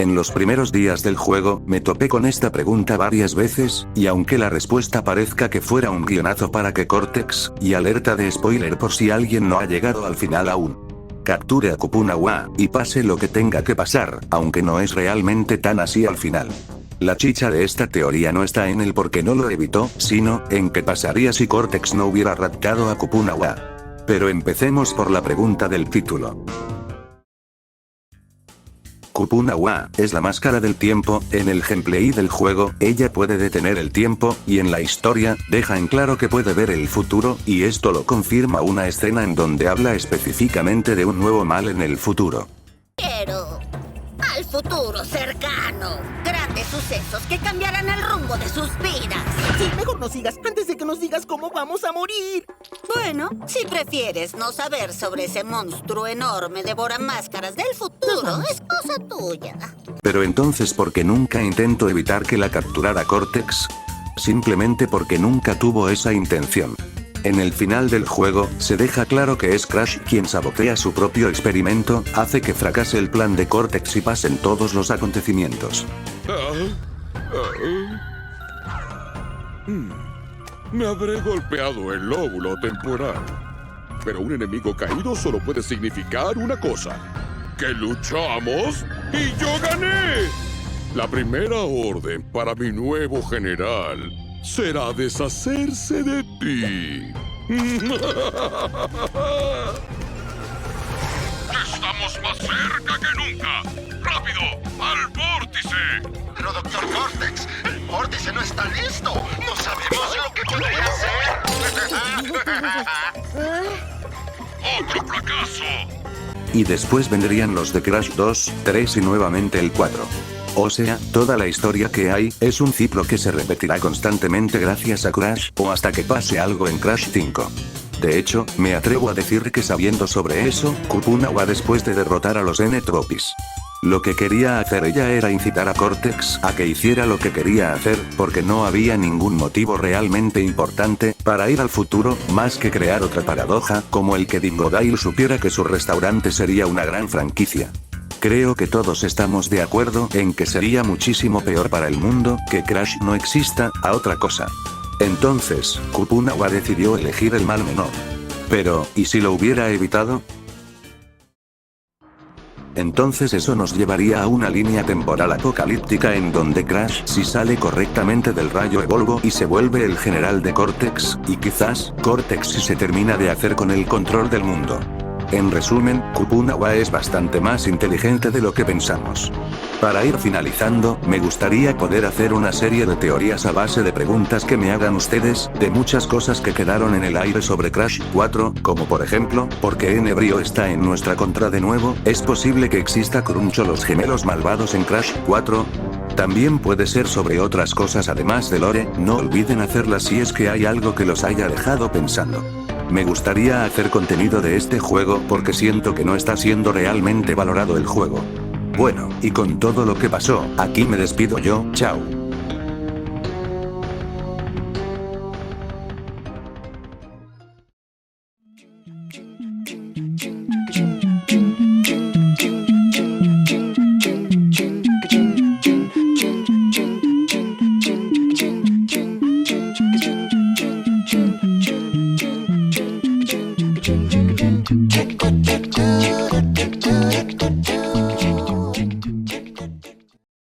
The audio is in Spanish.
En los primeros días del juego, me topé con esta pregunta varias veces, y aunque la respuesta parezca que fuera un guionazo para que Cortex, y alerta de spoiler por si alguien no ha llegado al final aún, capture a Kupunawa, y pase lo que tenga que pasar, aunque no es realmente tan así al final. La chicha de esta teoría no está en el por qué no lo evitó, sino en qué pasaría si Cortex no hubiera raptado a Kupunawa. Pero empecemos por la pregunta del título. Kupunawa es la máscara del tiempo. En el gameplay del juego, ella puede detener el tiempo, y en la historia, deja en claro que puede ver el futuro, y esto lo confirma una escena en donde habla específicamente de un nuevo mal en el futuro. Pero al futuro cercano, grandes sucesos que cambiarán el rumbo de sus vidas. Sí, mejor no sigas antes de que nos digas cómo vamos a morir. Bueno, si prefieres no saber sobre ese monstruo enorme devora máscaras del futuro, es cosa tuya. Pero entonces, ¿por qué nunca intento evitar que la capturara Cortex? Simplemente porque nunca tuvo esa intención. En el final del juego, se deja claro que es Crash quien sabotea su propio experimento, hace que fracase el plan de Cortex y pasen todos los acontecimientos. Me habré golpeado el lóbulo temporal. Pero un enemigo caído solo puede significar una cosa: que luchamos y yo gané. La primera orden para mi nuevo general será deshacerse de ti. ¡Estamos más cerca que nunca! ¡Rápido! ¡Al vórtice! Pero Dr. Cortex, el vórtice no está listo. No sabemos lo que podría hacer. ¡Otro fracaso! Y después vendrían los de Crash 2, 3 y nuevamente el 4. O sea, toda la historia que hay, es un ciclo que se repetirá constantemente gracias a Crash, o hasta que pase algo en Crash 5. De hecho, me atrevo a decir que sabiendo sobre eso, Kupunawa después de derrotar a los N-Tropis, lo que quería hacer ella era incitar a Cortex a que hiciera lo que quería hacer, porque no había ningún motivo realmente importante para ir al futuro, más que crear otra paradoja, como el que Dingodile supiera que su restaurante sería una gran franquicia. Creo que todos estamos de acuerdo en que sería muchísimo peor para el mundo que Crash no exista, a otra cosa. Entonces, Kupunawa decidió elegir el mal menor. Pero, ¿y si lo hubiera evitado? Entonces eso nos llevaría a una línea temporal apocalíptica en donde Crash si sale correctamente del rayo Evolvo y se vuelve el general de Cortex, y quizás, Cortex si se termina de hacer con el control del mundo. En resumen, Kupunawa es bastante más inteligente de lo que pensamos. Para ir finalizando, me gustaría poder hacer una serie de teorías a base de preguntas que me hagan ustedes, de muchas cosas que quedaron en el aire sobre Crash 4, como por ejemplo, ¿por qué N-Brio está en nuestra contra de nuevo? ¿Es posible que exista Cruncho los gemelos malvados en Crash 4? También puede ser sobre otras cosas además de lore, no olviden hacerlas si es que hay algo que los haya dejado pensando. Me gustaría hacer contenido de este juego porque siento que no está siendo realmente valorado el juego. Bueno, y con todo lo que pasó, aquí me despido yo, chao.